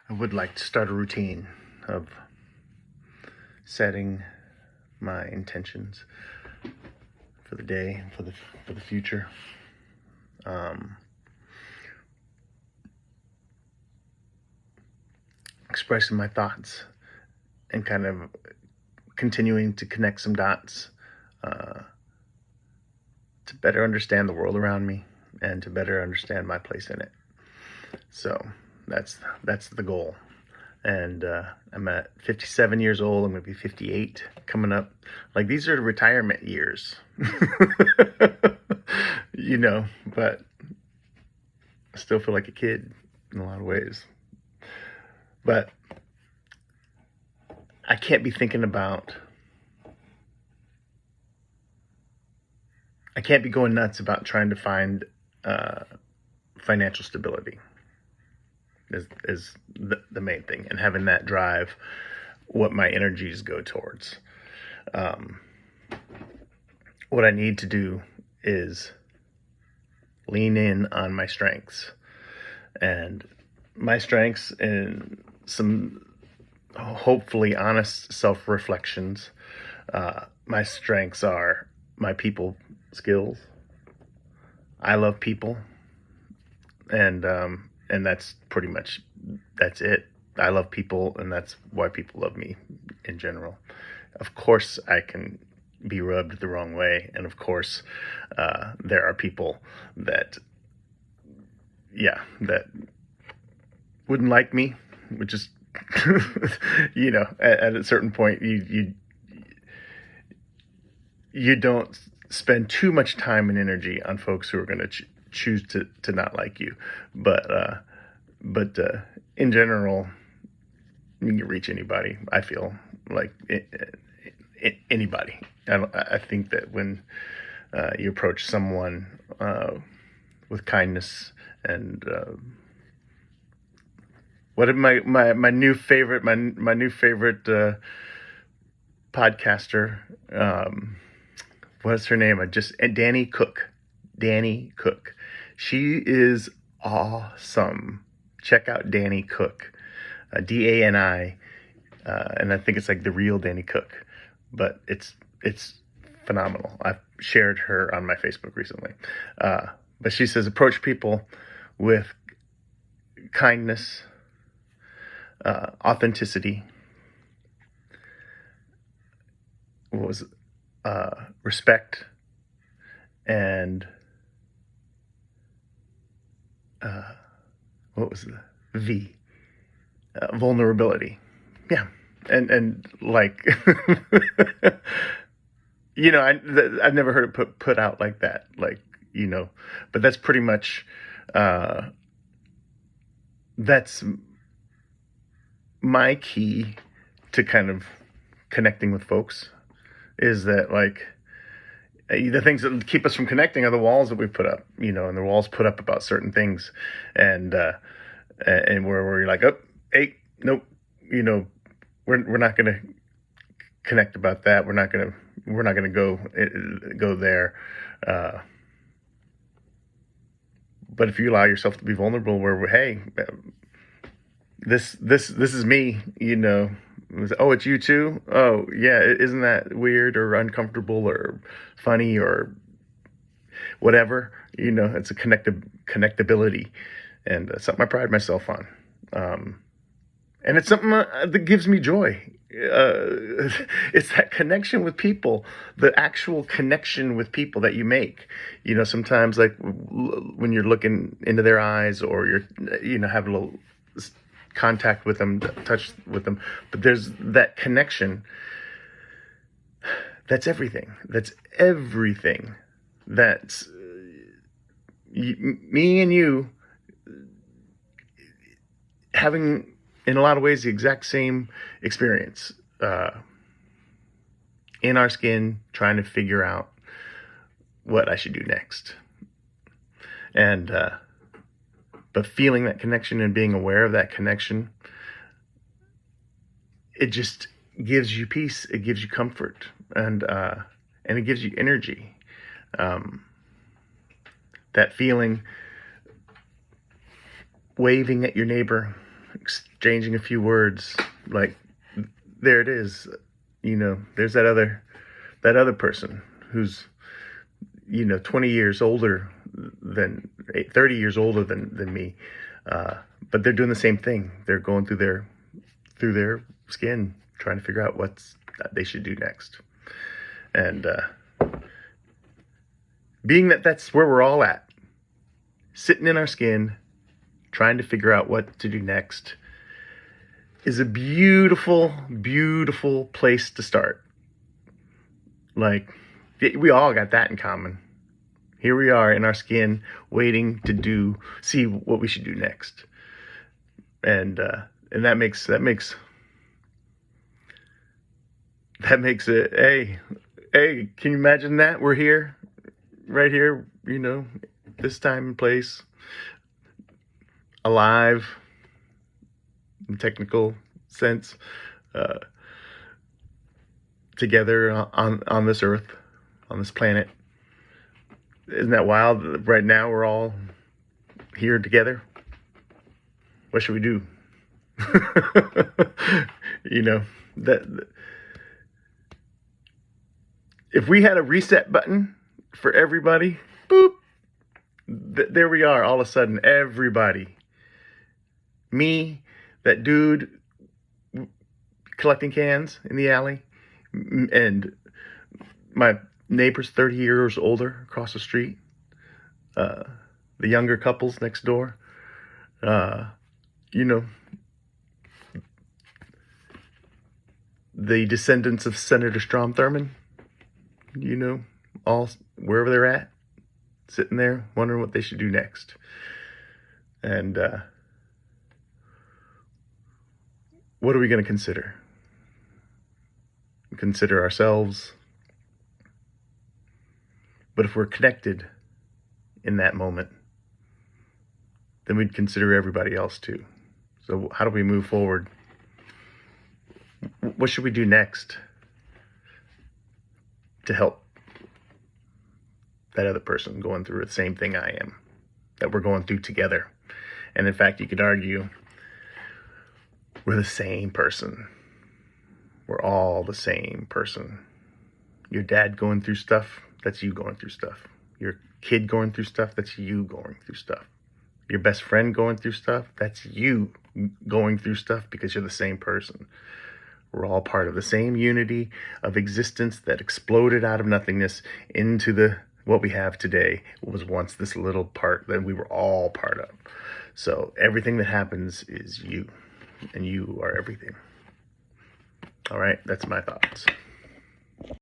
I would like to start a routine of setting my intentions for the day, for the future. Expressing my thoughts and kind of continuing to connect some dots to better understand the world around me and to better understand my place in it. So that's the goal. And I'm at 57 years old. I'm going to be 58 coming up. Like, these are retirement years, but I still feel like a kid in a lot of ways. But I can't be going nuts about trying to find financial stability is the main thing, and having that drive what my energies go towards. What I need to do is lean in on my strengths, and my strengths and some hopefully honest self-reflections. My strengths are my people skills. I love people, and that's pretty much, that's it. I love people, and that's why people love me in general. Of course, I can be rubbed the wrong way, and of course, there are people that wouldn't like me, which is, at a certain point, you don't spend too much time and energy on folks who are going to choose to not like you. But in general, you can reach anybody. I feel like anybody. I think that when you approach someone with kindness and what my new favorite podcaster, what's her name? Danny Cook. Danny Cook. She is awesome. Check out Danny Cook. DANI, and I think it's like The Real Danny Cook, but it's phenomenal. I've shared her on my Facebook recently. But she says, approach people with kindness, authenticity, respect, and vulnerability. Yeah. And like, I've never heard it put out like that, but that's pretty much, that's my key to kind of connecting with folks, is that, like, the things that keep us from connecting are the walls that we put up, and the walls put up about certain things, and where we're like, oh, hey, nope, we're not going to connect about that. We're not going to go there. But if you allow yourself to be vulnerable, hey, this is me, oh, it's you too? Oh, yeah, isn't that weird or uncomfortable or funny or whatever? It's a connectability, and something I pride myself on. And it's something that gives me joy. It's that connection with people, the actual connection with people that you make. Sometimes, like, when you're looking into their eyes, or you're, have a little contact with them, touch with them, but there's that connection. That's everything. That's me and you having, in a lot of ways, the exact same experience, in our skin, trying to figure out what I should do next. And but feeling that connection and being aware of that connection, it just gives you peace. It gives you comfort, and it gives you energy. That feeling, waving at your neighbor, exchanging a few words, like, there it is. There's that other person who's 20 years older than 30 years older than me, but they're doing the same thing. They're going through their skin, trying to figure out what they should do next. And being that's where we're all at, sitting in our skin, trying to figure out what to do next, is a beautiful, beautiful place to start. Like, we all got that in common. Here we are in our skin, waiting to see what we should do next. And that makes it, hey, can you imagine that? We're here, right here, this time and place, alive, in technical sense, together on this earth, on this planet. Isn't that wild? Right now we're all here together. What should we do? That if we had a reset button for everybody, boop, there we are. All of a sudden, everybody, me, that dude collecting cans in the alley, and my neighbor's 30 years older across the street, the younger couples next door, the descendants of Senator Strom Thurmond, all wherever they're at, sitting there wondering what they should do next. And what are we going to consider? Consider ourselves. But if we're connected in that moment, then we'd consider everybody else too. So how do we move forward? What should we do next to help that other person going through the same thing I am, that we're going through together? And in fact, you could argue we're the same person. We're all the same person. Your dad going through stuff, that's you going through stuff. Your kid going through stuff, that's you going through stuff. Your best friend going through stuff, that's you going through stuff, because you're the same person. We're all part of the same unity of existence that exploded out of nothingness into what we have today. It was once this little part that we were all part of. So everything that happens is you, and you are everything. All right, that's my thoughts.